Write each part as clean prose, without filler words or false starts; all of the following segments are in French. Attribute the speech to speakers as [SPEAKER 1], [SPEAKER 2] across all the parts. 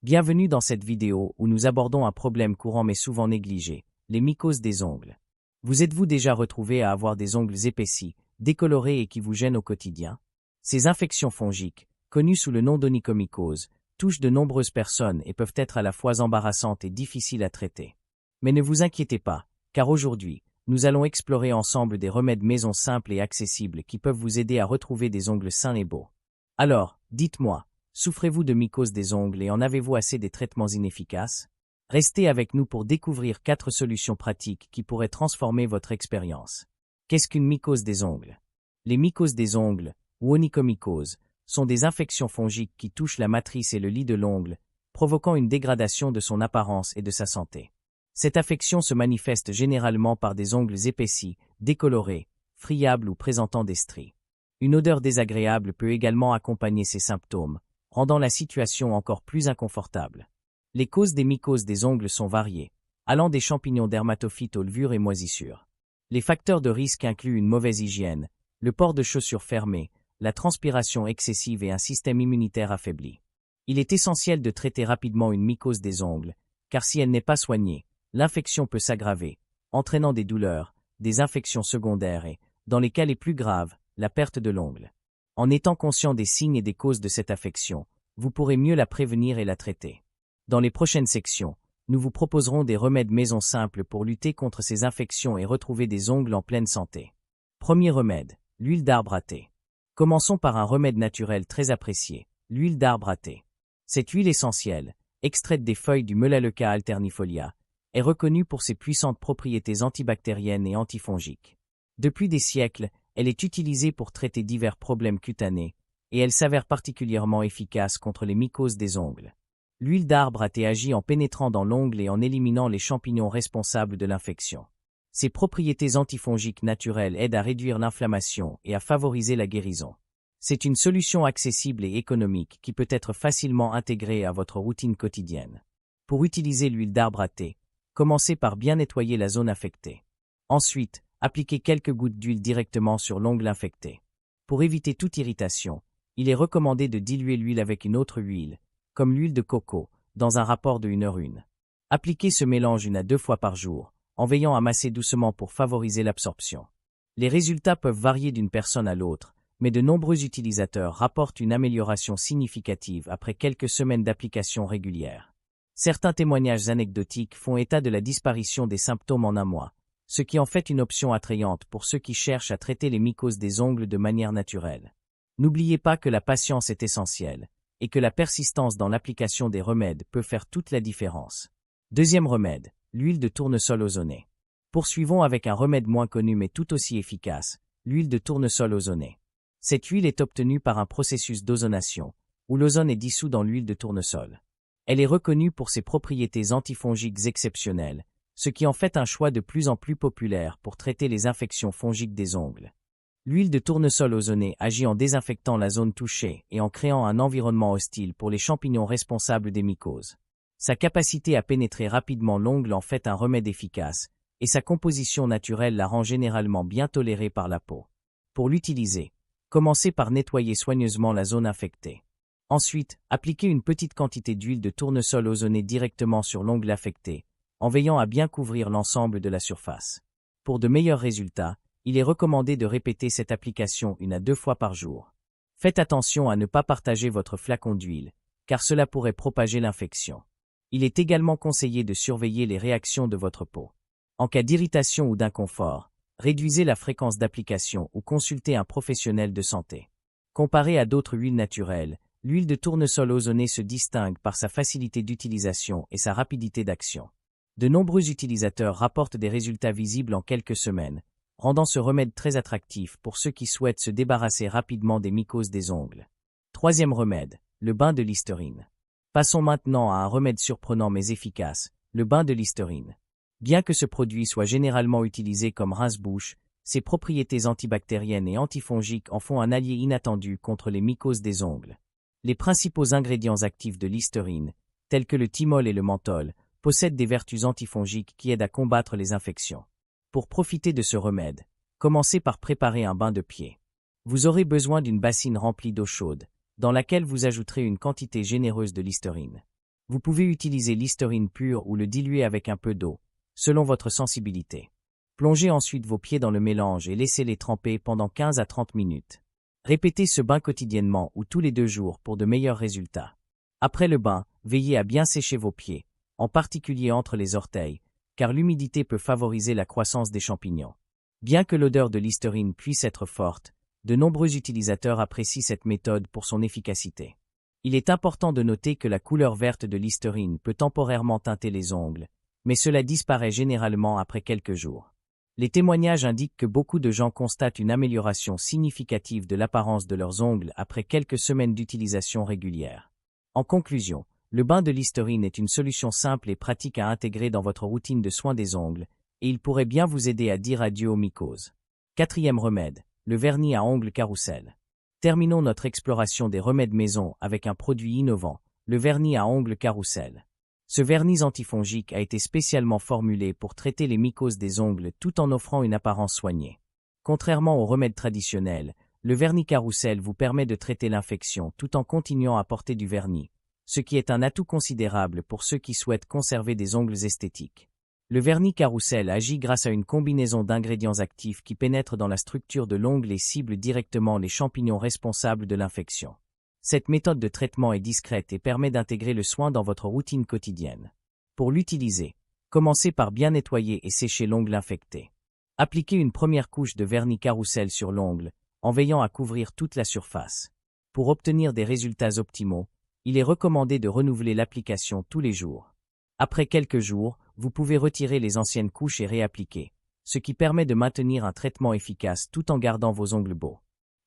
[SPEAKER 1] Bienvenue dans cette vidéo où nous abordons un problème courant mais souvent négligé, les mycoses des ongles. Vous êtes-vous déjà retrouvé à avoir des ongles épaissis, décolorés et qui vous gênent au quotidien? Ces infections fongiques, connues sous le nom d'onychomycose, touchent de nombreuses personnes et peuvent être à la fois embarrassantes et difficiles à traiter. Mais ne vous inquiétez pas, car aujourd'hui, nous allons explorer ensemble des remèdes maison simples et accessibles qui peuvent vous aider à retrouver des ongles sains et beaux. Alors, dites-moi, souffrez-vous de mycose des ongles et en avez-vous assez des traitements inefficaces? Restez avec nous pour découvrir 4 solutions pratiques qui pourraient transformer votre expérience. Qu'est-ce qu'une mycose des ongles? Les mycoses des ongles, ou onychomycoses, sont des infections fongiques qui touchent la matrice et le lit de l'ongle, provoquant une dégradation de son apparence et de sa santé. Cette affection se manifeste généralement par des ongles épaissis, décolorés, friables ou présentant des stries. Une odeur désagréable peut également accompagner ces symptômes, rendant la situation encore plus inconfortable. Les causes des mycoses des ongles sont variées, allant des champignons dermatophytes aux levures et moisissures. Les facteurs de risque incluent une mauvaise hygiène, le port de chaussures fermées, la transpiration excessive et un système immunitaire affaibli. Il est essentiel de traiter rapidement une mycose des ongles, car si elle n'est pas soignée, l'infection peut s'aggraver, entraînant des douleurs, des infections secondaires et, dans les cas les plus graves, la perte de l'ongle. En étant conscient des signes et des causes de cette affection, vous pourrez mieux la prévenir et la traiter. Dans les prochaines sections, nous vous proposerons des remèdes maison simples pour lutter contre ces infections et retrouver des ongles en pleine santé. Premier remède, l'huile d'arbre à thé. Commençons par un remède naturel très apprécié, l'huile d'arbre à thé. Cette huile essentielle, extraite des feuilles du Melaleuca alternifolia, est reconnue pour ses puissantes propriétés antibactériennes et antifongiques. Depuis des siècles, elle est utilisée pour traiter divers problèmes cutanés, et elle s'avère particulièrement efficace contre les mycoses des ongles. L'huile d'arbre à thé agit en pénétrant dans l'ongle et en éliminant les champignons responsables de l'infection. Ses propriétés antifongiques naturelles aident à réduire l'inflammation et à favoriser la guérison. C'est une solution accessible et économique qui peut être facilement intégrée à votre routine quotidienne. Pour utiliser l'huile d'arbre à thé, commencez par bien nettoyer la zone affectée. Ensuite, appliquez quelques gouttes d'huile directement sur l'ongle infecté. Pour éviter toute irritation, il est recommandé de diluer l'huile avec une autre huile, comme l'huile de coco, dans un rapport de 1h1. Appliquez ce mélange 1 à 2 fois par jour, en veillant à masser doucement pour favoriser l'absorption. Les résultats peuvent varier d'une personne à l'autre, mais de nombreux utilisateurs rapportent une amélioration significative après quelques semaines d'application régulière. Certains témoignages anecdotiques font état de la disparition des symptômes en un mois, ce qui en fait une option attrayante pour ceux qui cherchent à traiter les mycoses des ongles de manière naturelle. N'oubliez pas que la patience est essentielle, et que la persistance dans l'application des remèdes peut faire toute la différence. Deuxième remède, l'huile de tournesol ozonée. Poursuivons avec un remède moins connu mais tout aussi efficace, l'huile de tournesol ozonée. Cette huile est obtenue par un processus d'ozonation, où l'ozone est dissous dans l'huile de tournesol. Elle est reconnue pour ses propriétés antifongiques exceptionnelles, ce qui en fait un choix de plus en plus populaire pour traiter les infections fongiques des ongles. L'huile de tournesol ozonée agit en désinfectant la zone touchée et en créant un environnement hostile pour les champignons responsables des mycoses. Sa capacité à pénétrer rapidement l'ongle en fait un remède efficace, et sa composition naturelle la rend généralement bien tolérée par la peau. Pour l'utiliser, commencez par nettoyer soigneusement la zone infectée. Ensuite, appliquez une petite quantité d'huile de tournesol ozonée directement sur l'ongle affecté, en veillant à bien couvrir l'ensemble de la surface. Pour de meilleurs résultats, il est recommandé de répéter cette application 1 à 2 fois par jour. Faites attention à ne pas partager votre flacon d'huile, car cela pourrait propager l'infection. Il est également conseillé de surveiller les réactions de votre peau. En cas d'irritation ou d'inconfort, réduisez la fréquence d'application ou consultez un professionnel de santé. Comparé à d'autres huiles naturelles, l'huile de tournesol ozonée se distingue par sa facilité d'utilisation et sa rapidité d'action. De nombreux utilisateurs rapportent des résultats visibles en quelques semaines, rendant ce remède très attractif pour ceux qui souhaitent se débarrasser rapidement des mycoses des ongles. Troisième remède, le bain de Listerine. Passons maintenant à un remède surprenant mais efficace, le bain de Listerine. Bien que ce produit soit généralement utilisé comme rince-bouche, ses propriétés antibactériennes et antifongiques en font un allié inattendu contre les mycoses des ongles. Les principaux ingrédients actifs de Listerine, tels que le thymol et le menthol, possèdent des vertus antifongiques qui aident à combattre les infections. Pour profiter de ce remède, commencez par préparer un bain de pied. Vous aurez besoin d'une bassine remplie d'eau chaude, dans laquelle vous ajouterez une quantité généreuse de Listerine. Vous pouvez utiliser Listerine pur ou le diluer avec un peu d'eau, selon votre sensibilité. Plongez ensuite vos pieds dans le mélange et laissez-les tremper pendant 15 à 30 minutes. Répétez ce bain quotidiennement ou tous les 2 jours pour de meilleurs résultats. Après le bain, veillez à bien sécher vos pieds, en particulier entre les orteils, car l'humidité peut favoriser la croissance des champignons. Bien que l'odeur de Listerine puisse être forte, de nombreux utilisateurs apprécient cette méthode pour son efficacité. Il est important de noter que la couleur verte de Listerine peut temporairement teinter les ongles, mais cela disparaît généralement après quelques jours. Les témoignages indiquent que beaucoup de gens constatent une amélioration significative de l'apparence de leurs ongles après quelques semaines d'utilisation régulière. En conclusion, le bain de Listerine est une solution simple et pratique à intégrer dans votre routine de soins des ongles, et il pourrait bien vous aider à dire adieu aux mycoses. 4e remède, le vernis à ongles carrousel. Terminons notre exploration des remèdes maison avec un produit innovant, le vernis à ongles carrousel. Ce vernis antifongique a été spécialement formulé pour traiter les mycoses des ongles tout en offrant une apparence soignée. Contrairement aux remèdes traditionnels, le vernis carrousel vous permet de traiter l'infection tout en continuant à porter du vernis, ce qui est un atout considérable pour ceux qui souhaitent conserver des ongles esthétiques. Le vernis carrousel agit grâce à une combinaison d'ingrédients actifs qui pénètrent dans la structure de l'ongle et ciblent directement les champignons responsables de l'infection. Cette méthode de traitement est discrète et permet d'intégrer le soin dans votre routine quotidienne. Pour l'utiliser, commencez par bien nettoyer et sécher l'ongle infecté. Appliquez une première couche de vernis carrousel sur l'ongle, en veillant à couvrir toute la surface. Pour obtenir des résultats optimaux, il est recommandé de renouveler l'application tous les jours. Après quelques jours, vous pouvez retirer les anciennes couches et réappliquer, ce qui permet de maintenir un traitement efficace tout en gardant vos ongles beaux.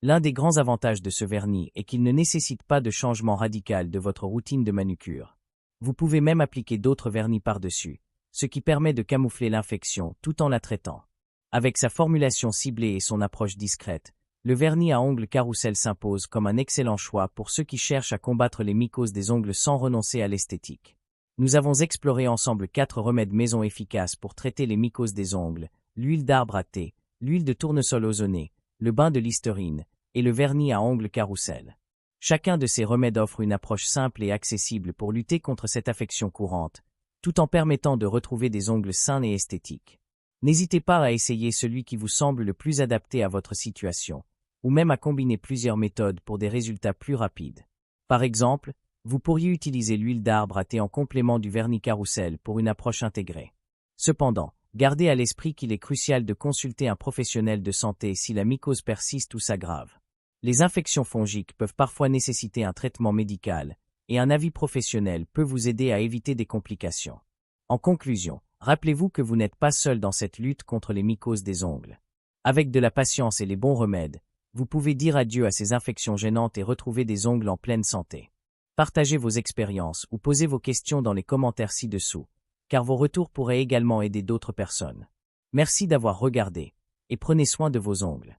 [SPEAKER 1] L'un des grands avantages de ce vernis est qu'il ne nécessite pas de changement radical de votre routine de manucure. Vous pouvez même appliquer d'autres vernis par-dessus, ce qui permet de camoufler l'infection tout en la traitant. Avec sa formulation ciblée et son approche discrète, le vernis à ongles carrousel s'impose comme un excellent choix pour ceux qui cherchent à combattre les mycoses des ongles sans renoncer à l'esthétique. Nous avons exploré ensemble 4 remèdes maison efficaces pour traiter les mycoses des ongles, l'huile d'arbre à thé, l'huile de tournesol ozonée, le bain de Listerine, et le vernis à ongles carrousel. Chacun de ces remèdes offre une approche simple et accessible pour lutter contre cette affection courante, tout en permettant de retrouver des ongles sains et esthétiques. N'hésitez pas à essayer celui qui vous semble le plus adapté à votre situation, ou même à combiner plusieurs méthodes pour des résultats plus rapides. Par exemple, vous pourriez utiliser l'huile d'arbre à thé en complément du vernis carrousel pour une approche intégrée. Cependant, gardez à l'esprit qu'il est crucial de consulter un professionnel de santé si la mycose persiste ou s'aggrave. Les infections fongiques peuvent parfois nécessiter un traitement médical, et un avis professionnel peut vous aider à éviter des complications. En conclusion, rappelez-vous que vous n'êtes pas seul dans cette lutte contre les mycoses des ongles. Avec de la patience et les bons remèdes, vous pouvez dire adieu à ces infections gênantes et retrouver des ongles en pleine santé. Partagez vos expériences ou posez vos questions dans les commentaires ci-dessous, car vos retours pourraient également aider d'autres personnes. Merci d'avoir regardé, et prenez soin de vos ongles.